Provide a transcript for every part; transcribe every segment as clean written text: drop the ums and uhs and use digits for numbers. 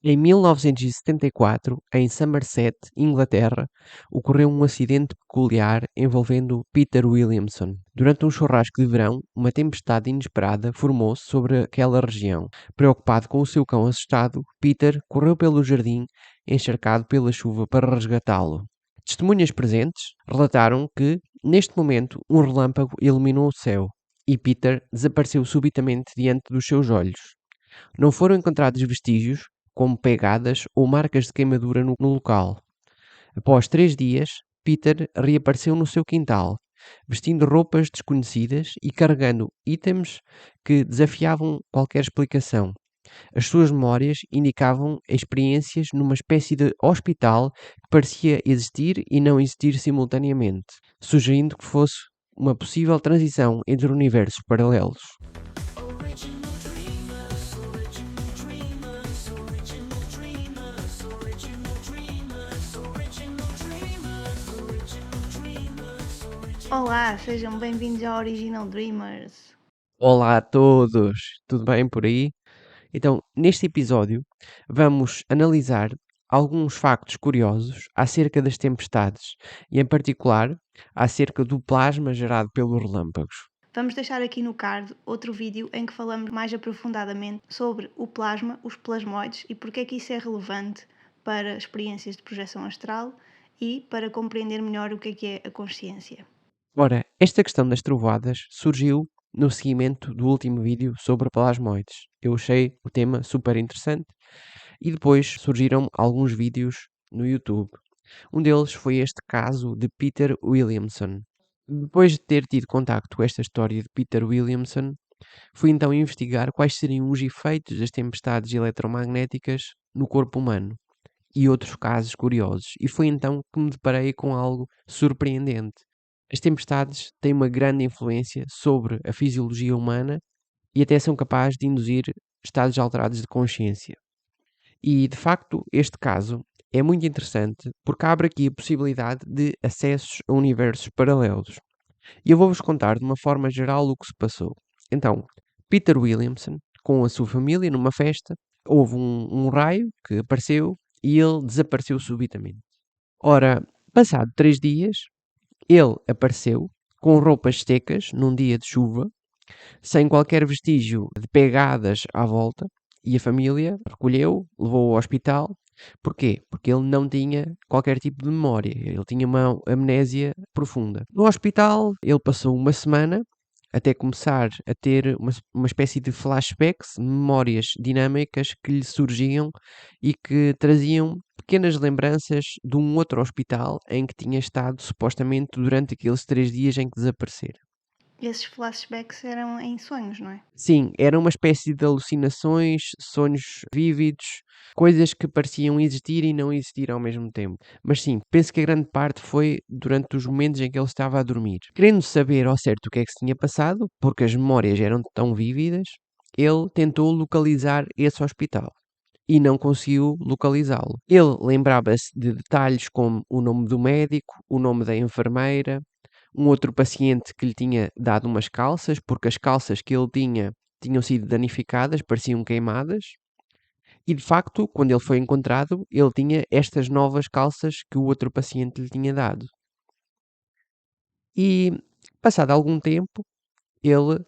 Em 1974, em Somerset, Inglaterra, ocorreu um acidente peculiar envolvendo Peter Williamson. Durante um churrasco de verão, uma tempestade inesperada formou-se sobre aquela região. Preocupado com o seu cão assustado, Peter correu pelo jardim, encharcado pela chuva, para resgatá-lo. Testemunhas presentes relataram que, neste momento, um relâmpago iluminou o céu e Peter desapareceu subitamente diante dos seus olhos. Não foram encontrados vestígios, como pegadas ou marcas de queimadura no local. Após 3 dias, Peter reapareceu no seu quintal, vestindo roupas desconhecidas e carregando itens que desafiavam qualquer explicação. As suas memórias indicavam experiências numa espécie de hospital que parecia existir e não existir simultaneamente, sugerindo que fosse uma possível transição entre universos paralelos. Original dreamers, original dreamers, original dreamers, original dreamers, original dreamers, original dreamers. Olá, sejam bem-vindos ao Original Dreamers. Olá a todos, tudo bem por aí? Então, neste episódio, vamos analisar alguns factos curiosos acerca das tempestades e, em particular, acerca do plasma gerado pelos relâmpagos. Vamos deixar aqui no card outro vídeo em que falamos mais aprofundadamente sobre o plasma, os plasmoides e porque é que isso é relevante para experiências de projeção astral e para compreender melhor o que é a consciência. Ora, esta questão das trovoadas surgiu no seguimento do último vídeo sobre plasmoides. Eu achei o tema super interessante e depois surgiram alguns vídeos no YouTube. Um deles foi este caso de Peter Williamson. Depois de ter tido contacto com esta história de Peter Williamson, fui então investigar quais seriam os efeitos das tempestades eletromagnéticas no corpo humano e outros casos curiosos, e foi então que me deparei com algo surpreendente. As tempestades têm uma grande influência sobre a fisiologia humana e até são capazes de induzir estados alterados de consciência. E, de facto, este caso é muito interessante porque abre aqui a possibilidade de acessos a universos paralelos. E eu vou-vos contar de uma forma geral o que se passou. Então, Peter Williamson, com a sua família, numa festa, houve um raio que apareceu e ele desapareceu subitamente. Ora, passado 3 dias, ele apareceu com roupas secas num dia de chuva, sem qualquer vestígio de pegadas à volta, e a família recolheu, levou-o ao hospital. Porquê? Porque ele não tinha qualquer tipo de memória, ele tinha uma amnésia profunda. No hospital, ele passou uma semana até começar a ter uma espécie de flashbacks, memórias dinâmicas que lhe surgiam e que traziam pequenas lembranças de um outro hospital em que tinha estado supostamente durante aqueles 3 dias em que desaparecera. Esses flashbacks eram em sonhos, não é? Sim, era uma espécie de alucinações, sonhos vívidos, coisas que pareciam existir e não existir ao mesmo tempo. Mas sim, penso que a grande parte foi durante os momentos em que ele estava a dormir. Querendo saber ao certo o que é que se tinha passado, porque as memórias eram tão vívidas, ele tentou localizar esse hospital e não conseguiu localizá-lo. Ele lembrava-se de detalhes como o nome do médico, o nome da enfermeira, um outro paciente que lhe tinha dado umas calças, porque as calças que ele tinha tinham sido danificadas, pareciam queimadas. E de facto, quando ele foi encontrado, ele tinha estas novas calças que o outro paciente lhe tinha dado. E, passado algum tempo, ele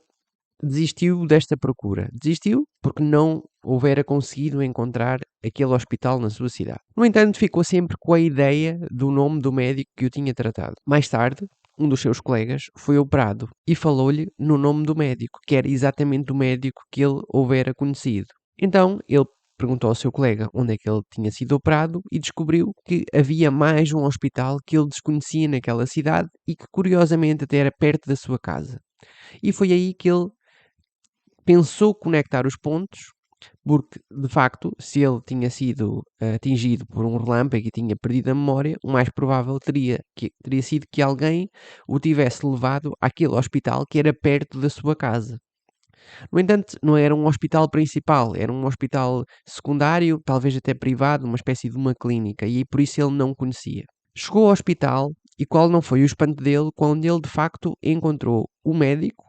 desistiu desta procura. Desistiu porque não houvera conseguido encontrar aquele hospital na sua cidade. No entanto, ficou sempre com a ideia do nome do médico que o tinha tratado. Mais tarde, um dos seus colegas foi operado e falou-lhe no nome do médico, que era exatamente o médico que ele houvera conhecido. Então, ele perguntou ao seu colega onde é que ele tinha sido operado e descobriu que havia mais um hospital que ele desconhecia naquela cidade e que, curiosamente, até era perto da sua casa. E foi aí que ele pensou conectar os pontos, porque de facto, se ele tinha sido atingido por um relâmpago e tinha perdido a memória, o mais provável teria sido que alguém o tivesse levado àquele hospital que era perto da sua casa. No entanto, não era um hospital principal, era um hospital secundário, talvez até privado, uma espécie de uma clínica, e por isso ele não conhecia. Chegou ao hospital e qual não foi o espanto dele quando ele de facto encontrou o médico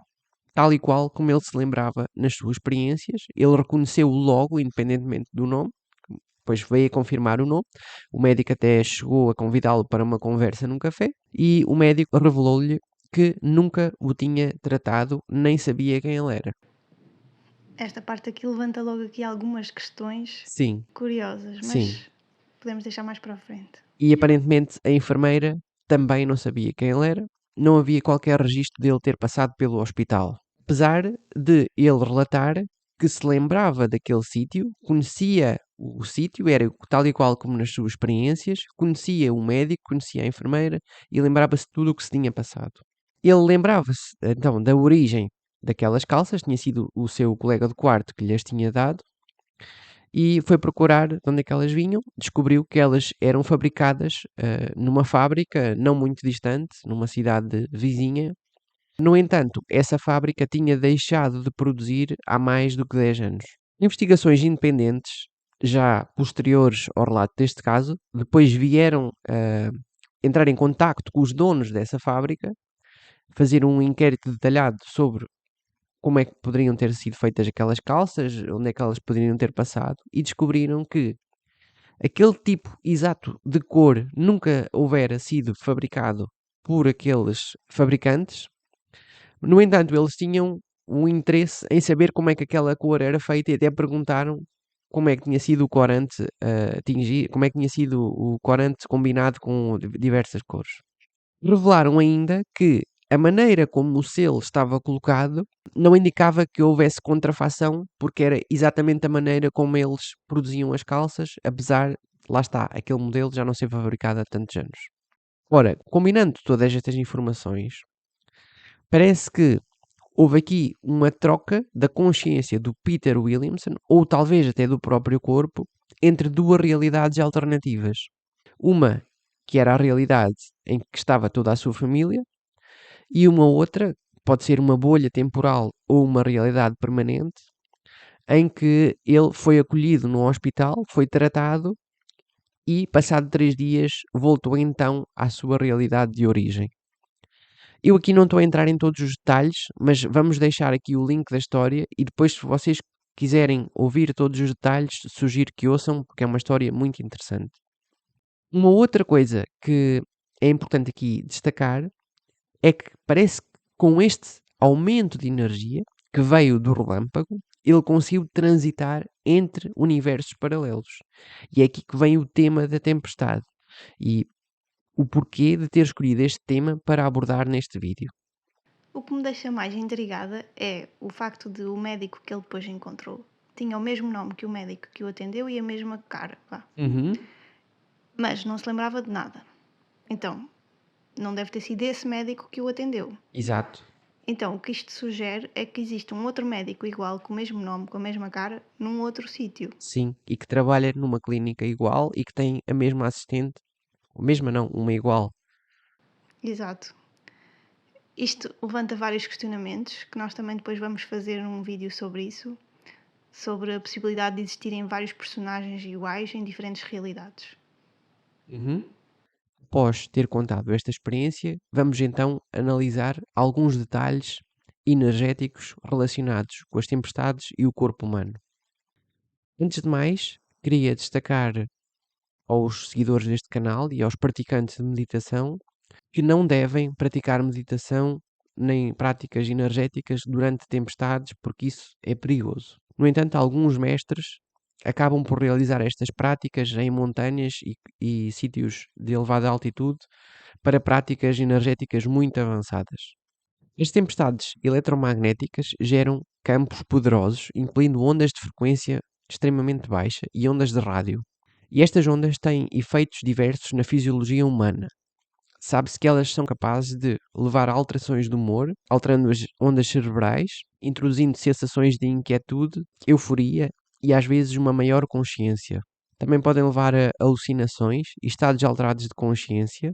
tal e qual como ele se lembrava nas suas experiências. Ele reconheceu-o logo, independentemente do nome, Depois veio a confirmar o nome. O médico até chegou a convidá-lo para uma conversa num café e o médico revelou-lhe que nunca o tinha tratado, nem sabia quem ele era. Esta parte aqui levanta logo aqui algumas questões Sim, curiosas, sim. mas podemos deixar mais para a frente. E aparentemente a enfermeira também não sabia quem ele era, não havia qualquer registro dele ter passado pelo hospital. Apesar de ele relatar que se lembrava daquele sítio, conhecia o sítio, era tal e qual como nas suas experiências, conhecia o médico, conhecia a enfermeira e lembrava-se de tudo o que se tinha passado. Ele lembrava-se então da origem daquelas calças, tinha sido o seu colega de quarto que lhes tinha dado, e foi procurar de onde é que elas vinham, descobriu que elas eram fabricadas numa fábrica não muito distante, numa cidade vizinha. No entanto, essa fábrica tinha deixado de produzir há mais do que 10 anos. Investigações independentes, já posteriores ao relato deste caso, depois vieram entrar em contacto com os donos dessa fábrica, fazer um inquérito detalhado sobre como é que poderiam ter sido feitas aquelas calças, onde é que elas poderiam ter passado, e descobriram que aquele tipo exato de cor nunca houvera sido fabricado por aqueles fabricantes. No entanto, eles tinham um interesse em saber como é que aquela cor era feita e até perguntaram como é que tinha sido o corante atingir, como é que tinha sido o corante combinado com diversas cores. Revelaram ainda que a maneira como o selo estava colocado não indicava que houvesse contrafação, porque era exatamente a maneira como eles produziam as calças, apesar, lá está, aquele modelo já não ser fabricado há tantos anos. Ora, combinando todas estas informações, parece que houve aqui uma troca da consciência do Peter Williamson, ou talvez até do próprio corpo, entre duas realidades alternativas. Uma que era a realidade em que estava toda a sua família, e uma outra, pode ser uma bolha temporal ou uma realidade permanente, em que ele foi acolhido no hospital, foi tratado e, passado 3 dias, voltou então à sua realidade de origem. Eu aqui não estou a entrar em todos os detalhes, mas vamos deixar aqui o link da história e depois, se vocês quiserem ouvir todos os detalhes, sugiro que ouçam, porque é uma história muito interessante. Uma outra coisa que é importante aqui destacar é que parece que com este aumento de energia que veio do relâmpago, ele conseguiu transitar entre universos paralelos. E é aqui que vem o tema da tempestade e o porquê de ter escolhido este tema para abordar neste vídeo. O que me deixa mais intrigada é o facto de o médico que ele depois encontrou tinha o mesmo nome que o médico que o atendeu e a mesma cara, vá. Mas não se lembrava de nada. Então, não deve ter sido esse médico que o atendeu. Exato. Então, o que isto sugere é que existe um outro médico igual, com o mesmo nome, com a mesma cara, num outro sítio. Sim, e que trabalha numa clínica igual e que tem a mesma assistente, ou mesma não, uma igual. Exato. Isto levanta vários questionamentos, que nós também depois vamos fazer um vídeo sobre isso, sobre a possibilidade de existirem vários personagens iguais em diferentes realidades. Após ter contado esta experiência, vamos então analisar alguns detalhes energéticos relacionados com as tempestades e o corpo humano. Antes de mais, queria destacar aos seguidores deste canal e aos praticantes de meditação que não devem praticar meditação nem práticas energéticas durante tempestades, porque isso é perigoso. No entanto, alguns mestres acabam por realizar estas práticas em montanhas e sítios de elevada altitude para práticas energéticas muito avançadas. As tempestades eletromagnéticas geram campos poderosos, incluindo ondas de frequência extremamente baixa e ondas de rádio. E estas ondas têm efeitos diversos na fisiologia humana. Sabe-se que elas são capazes de levar a alterações do humor, alterando as ondas cerebrais, introduzindo sensações de inquietude, euforia e às vezes uma maior consciência. Também podem levar a alucinações e estados alterados de consciência.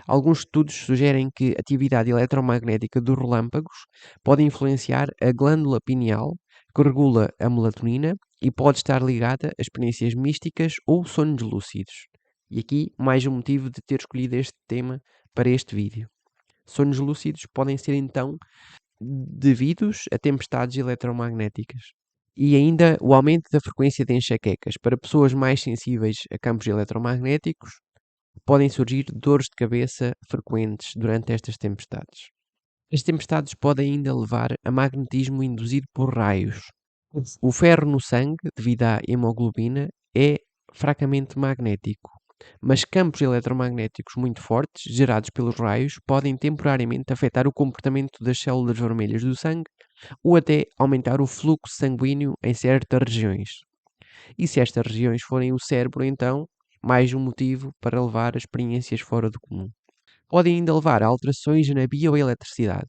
Alguns estudos sugerem que a atividade eletromagnética dos relâmpagos pode influenciar a glândula pineal, que regula a melatonina e pode estar ligada a experiências místicas ou sonhos lúcidos. E aqui mais um motivo de ter escolhido este tema para este vídeo. Sonhos lúcidos podem ser então devidos a tempestades eletromagnéticas. E ainda o aumento da frequência de enxaquecas. Para pessoas mais sensíveis a campos eletromagnéticos, podem surgir dores de cabeça frequentes durante estas tempestades. As tempestades podem ainda levar a magnetismo induzido por raios. O ferro no sangue, devido à hemoglobina, é fracamente magnético, mas campos eletromagnéticos muito fortes, gerados pelos raios, podem temporariamente afetar o comportamento das células vermelhas do sangue ou até aumentar o fluxo sanguíneo em certas regiões. E se estas regiões forem o cérebro, então, mais um motivo para levar a experiências fora do comum. Podem ainda levar a alterações na bioeletricidade.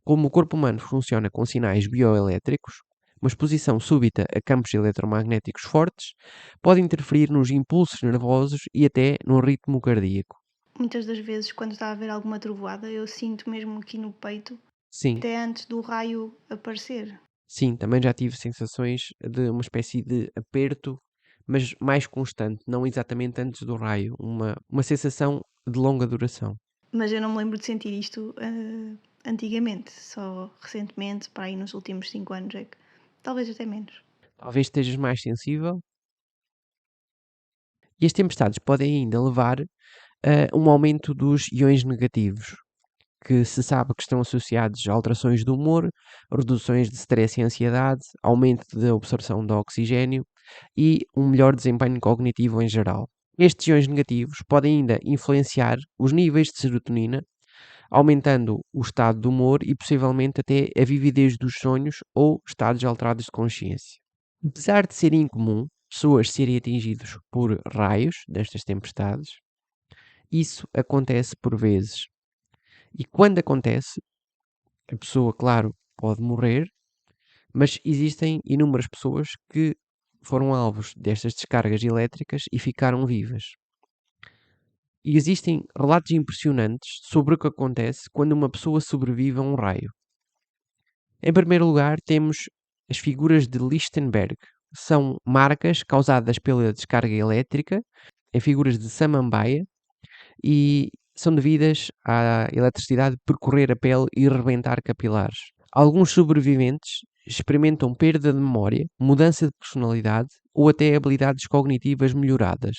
Como o corpo humano funciona com sinais bioelétricos, uma exposição súbita a campos eletromagnéticos fortes pode interferir nos impulsos nervosos e até no ritmo cardíaco. Muitas das vezes, quando está a haver alguma trovoada, eu sinto mesmo aqui no peito, Sim, até antes do raio aparecer. sim, também já tive sensações de uma espécie de aperto, mas mais constante, não exatamente antes do raio, uma sensação de longa duração. Mas eu não me lembro de sentir isto antigamente, só recentemente, para aí nos últimos 5 anos, é que talvez até menos. Talvez estejas mais sensível. E as tempestades podem ainda levar a um aumento dos iões negativos, que se sabe que estão associados a alterações do humor, reduções de stress e ansiedade, aumento da absorção de oxigênio e um melhor desempenho cognitivo em geral. Estes iões negativos podem ainda influenciar os níveis de serotonina, aumentando o estado de humor e possivelmente até a vividez dos sonhos ou estados alterados de consciência. Apesar de ser incomum pessoas serem atingidas por raios destas tempestades, isso acontece por vezes. E quando acontece, a pessoa, claro, pode morrer, mas existem inúmeras pessoas que foram alvos destas descargas elétricas e ficaram vivas. E existem relatos impressionantes sobre o que acontece quando uma pessoa sobrevive a um raio. Em primeiro lugar, temos as figuras de Lichtenberg. São marcas causadas pela descarga elétrica em figuras de samambaia e são devidas à eletricidade percorrer a pele e rebentar capilares. Alguns sobreviventes experimentam perda de memória, mudança de personalidade ou até habilidades cognitivas melhoradas.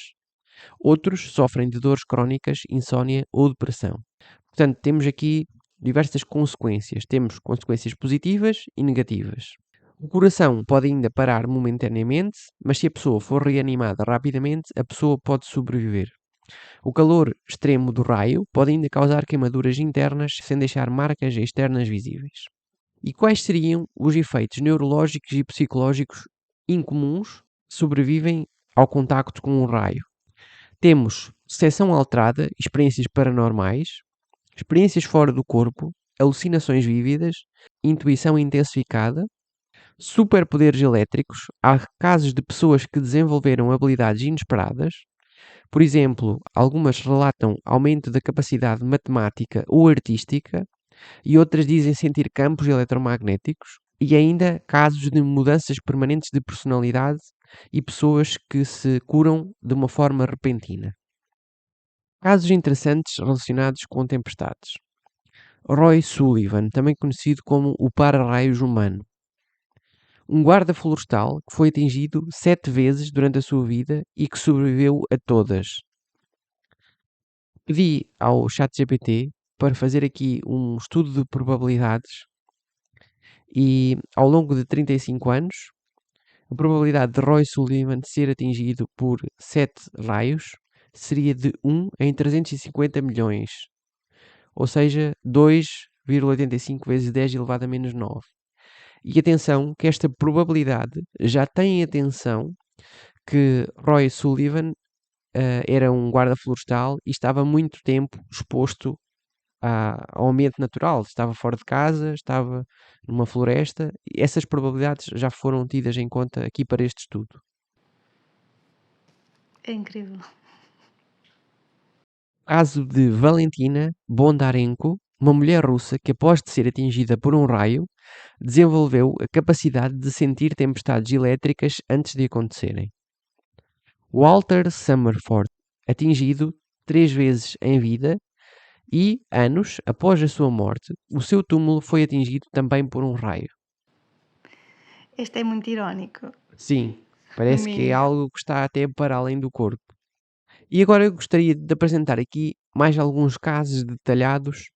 Outros sofrem de dores crónicas, insónia ou depressão. Portanto, temos aqui diversas consequências. Temos consequências positivas e negativas. O coração pode ainda parar momentaneamente, mas se a pessoa for reanimada rapidamente, a pessoa pode sobreviver. O calor extremo do raio pode ainda causar queimaduras internas sem deixar marcas externas visíveis. E quais seriam os efeitos neurológicos e psicológicos incomuns que sobrevivem ao contacto com um raio? Temos percepção alterada, experiências paranormais, experiências fora do corpo, alucinações vívidas, intuição intensificada, superpoderes elétricos. Há casos de pessoas que desenvolveram habilidades inesperadas. Por exemplo, algumas relatam aumento da capacidade matemática ou artística e outras dizem sentir campos eletromagnéticos. E ainda casos de mudanças permanentes de personalidade e pessoas que se curam de uma forma repentina. Casos interessantes relacionados com tempestades. Roy Sullivan, também conhecido como o para-raios humano. Um guarda florestal que foi atingido 7 vezes durante a sua vida e que sobreviveu a todas. Pedi ao ChatGPT para fazer aqui um estudo de probabilidades e ao longo de 35 anos, a probabilidade de Roy Sullivan ser atingido por 7 raios seria de 1 em 350 milhões, ou seja, 2,85 vezes 10 elevado a menos 9. E atenção que esta probabilidade já tem atenção que Roy Sullivan era um guarda florestal e estava muito tempo exposto ao ambiente natural. Estava fora de casa, estava numa floresta. E essas probabilidades já foram tidas em conta aqui para este estudo. É incrível. Caso de Valentina Bondarenko, uma mulher russa que, após de ser atingida por um raio, desenvolveu a capacidade de sentir tempestades elétricas antes de acontecerem. Walter Summerford, atingido 3 vezes em vida e, anos após a sua morte, o seu túmulo foi atingido também por um raio. Este é muito irónico. Sim, parece que é Mesmo. algo que está até para além do corpo. E agora eu gostaria de apresentar aqui mais alguns casos detalhados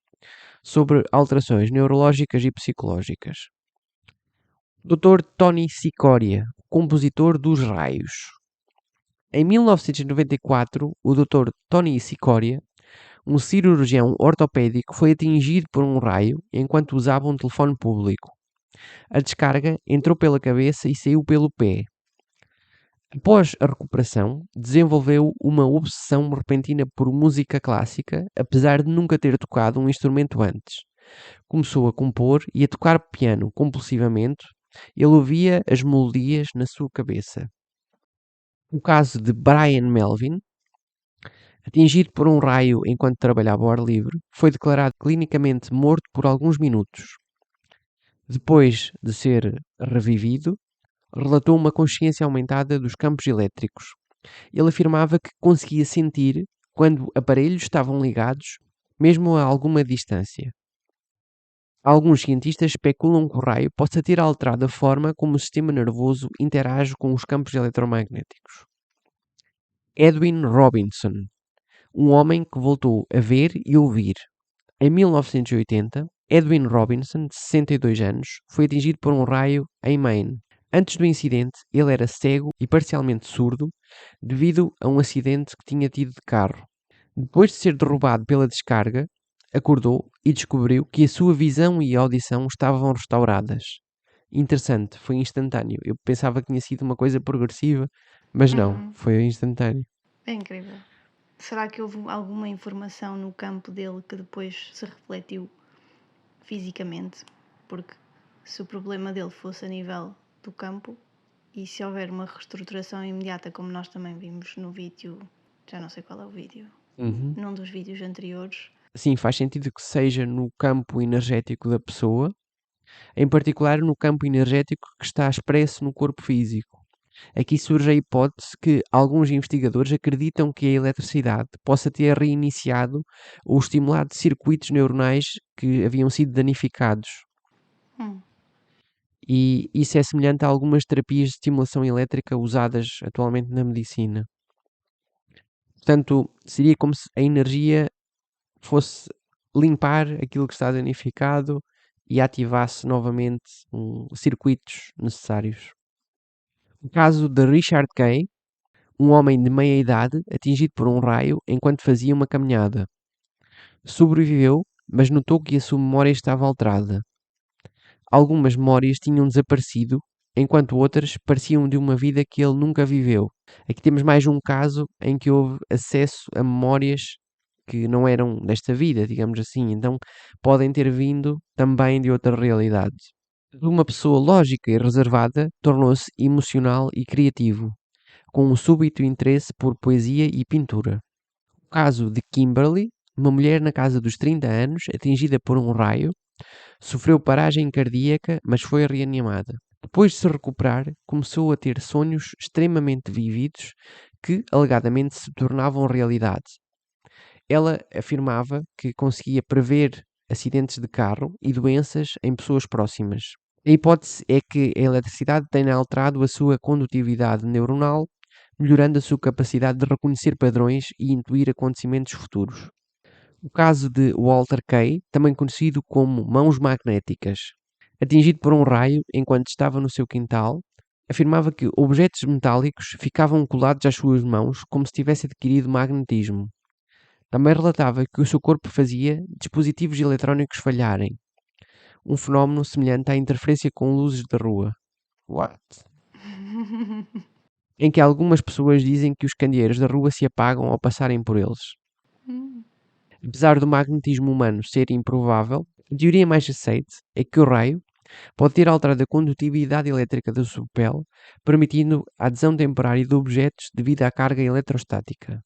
sobre alterações neurológicas e psicológicas. Dr. Tony Cicoria, compositor dos raios. Em 1994, o Dr. Tony Cicoria, um cirurgião ortopédico, foi atingido por um raio enquanto usava um telefone público. A descarga entrou pela cabeça e saiu pelo pé. Após a recuperação, desenvolveu uma obsessão repentina por música clássica, apesar de nunca ter tocado um instrumento antes. Começou a compor e a tocar piano compulsivamente. Ele ouvia as melodias na sua cabeça. O caso de Brian Melvin, atingido por um raio enquanto trabalhava ao ar livre, foi declarado clinicamente morto por alguns minutos. Depois de ser revivido, relatou uma consciência aumentada dos campos elétricos. Ele afirmava que conseguia sentir quando aparelhos estavam ligados, mesmo a alguma distância. Alguns cientistas especulam que o raio possa ter alterado a forma como o sistema nervoso interage com os campos eletromagnéticos. Edwin Robinson, um homem que voltou a ver e ouvir. Em 1980, Edwin Robinson, de 62 anos, foi atingido por um raio em Maine. Antes do incidente, ele era cego e parcialmente surdo devido a um acidente que tinha tido de carro. Depois de ser derrubado pela descarga, acordou e descobriu que a sua visão e audição estavam restauradas. Interessante, foi instantâneo. Eu pensava que tinha sido uma coisa progressiva, mas não, foi instantâneo. É incrível. Será que houve alguma informação no campo dele que depois se refletiu fisicamente? Porque se o problema dele fosse a nível do campo e se houver uma reestruturação imediata, como nós também vimos no vídeo, já não sei qual é o vídeo, num dos vídeos anteriores, Sim, faz sentido que seja no campo energético da pessoa, em particular no campo energético que está expresso no corpo físico. Aqui surge a hipótese que alguns investigadores acreditam que a eletricidade possa ter reiniciado ou estimulado circuitos neuronais que haviam sido danificados. E isso é semelhante a algumas terapias de estimulação elétrica usadas atualmente na medicina. Portanto, seria como se a energia fosse limpar aquilo que está danificado e ativasse novamente circuitos necessários. O caso de Richard Kay, um homem de meia idade atingido por um raio enquanto fazia uma caminhada. Sobreviveu, mas notou que a sua memória estava alterada. Algumas memórias tinham desaparecido, enquanto outras pareciam de uma vida que ele nunca viveu. Aqui temos mais um caso em que houve acesso a memórias que não eram desta vida, digamos assim, então podem ter vindo também de outras realidades. Uma pessoa lógica e reservada tornou-se emocional e criativo, com um súbito interesse por poesia e pintura. O caso de Kimberly, uma mulher na casa dos 30 anos, atingida por um raio, sofreu paragem cardíaca, mas foi reanimada. Depois de se recuperar, começou a ter sonhos extremamente vívidos que, alegadamente, se tornavam realidade. Ela afirmava que conseguia prever acidentes de carro e doenças em pessoas próximas. A hipótese é que a eletricidade tenha alterado a sua condutividade neuronal, melhorando a sua capacidade de reconhecer padrões e intuir acontecimentos futuros. O caso de Walter Kay, também conhecido como mãos magnéticas, atingido por um raio enquanto estava no seu quintal, afirmava que objetos metálicos ficavam colados às suas mãos como se tivesse adquirido magnetismo. Também relatava que o seu corpo fazia dispositivos eletrónicos falharem, um fenómeno semelhante à interferência com luzes da rua. What? Em que algumas pessoas dizem que os candeeiros da rua se apagam ao passarem por eles. Apesar do magnetismo humano ser improvável, a teoria mais aceite é que o raio pode ter alterado a condutividade elétrica da sua pele, permitindo a adesão temporária de objetos devido à carga eletrostática.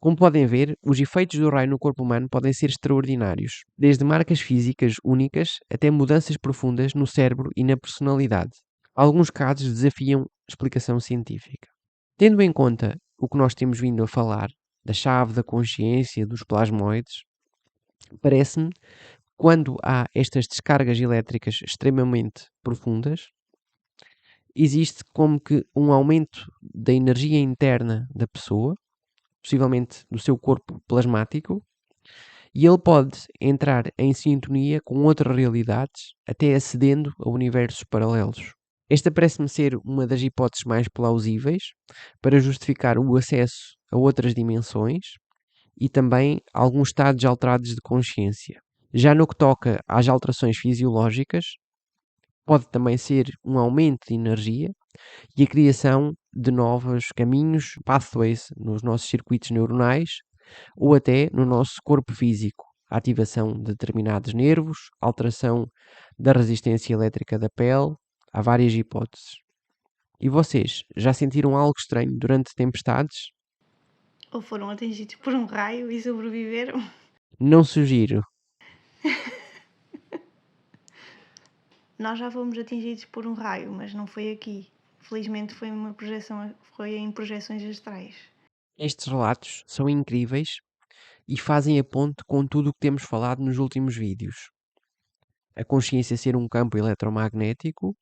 Como podem ver, os efeitos do raio no corpo humano podem ser extraordinários, desde marcas físicas únicas até mudanças profundas no cérebro e na personalidade. Alguns casos desafiam explicação científica. Tendo em conta o que nós temos vindo a falar, da chave da consciência, dos plasmoides, parece-me que quando há estas descargas elétricas extremamente profundas, existe como que um aumento da energia interna da pessoa, possivelmente do seu corpo plasmático, e ele pode entrar em sintonia com outras realidades, até acedendo a universos paralelos. Esta parece-me ser uma das hipóteses mais plausíveis para justificar o acesso a outras dimensões e também alguns estados alterados de consciência. Já no que toca às alterações fisiológicas, pode também ser um aumento de energia e a criação de novos caminhos, pathways, nos nossos circuitos neuronais ou até no nosso corpo físico. A ativação de determinados nervos, alteração da resistência elétrica da pele, há várias hipóteses. E vocês, já sentiram algo estranho durante tempestades? Ou foram atingidos por um raio e sobreviveram? Não sugiro. Nós já fomos atingidos por um raio, mas não foi aqui. Felizmente foi em projeções astrais. Estes relatos são incríveis e fazem a ponte com tudo o que temos falado nos últimos vídeos. A consciência ser um campo eletromagnético,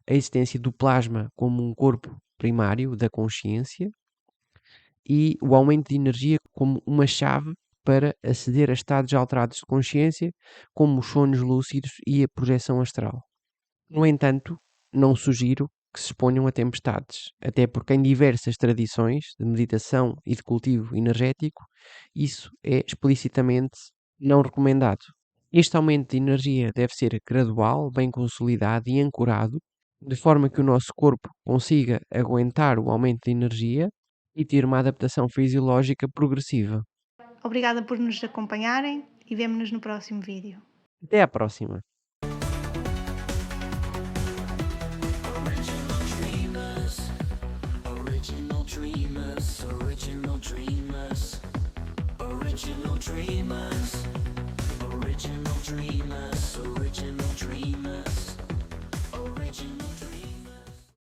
a existência do plasma como um corpo primário da consciência e o aumento de energia como uma chave para aceder a estados alterados de consciência, como os sonhos lúcidos e a projeção astral. No entanto, não sugiro que se exponham a tempestades, até porque em diversas tradições de meditação e de cultivo energético, isso é explicitamente não recomendado. Este aumento de energia deve ser gradual, bem consolidado e ancorado, de forma que o nosso corpo consiga aguentar o aumento de energia e ter uma adaptação fisiológica progressiva. Obrigada por nos acompanharem e vemo-nos no próximo vídeo. Até à próxima! Original dreamers, original dreamers, original dreamers.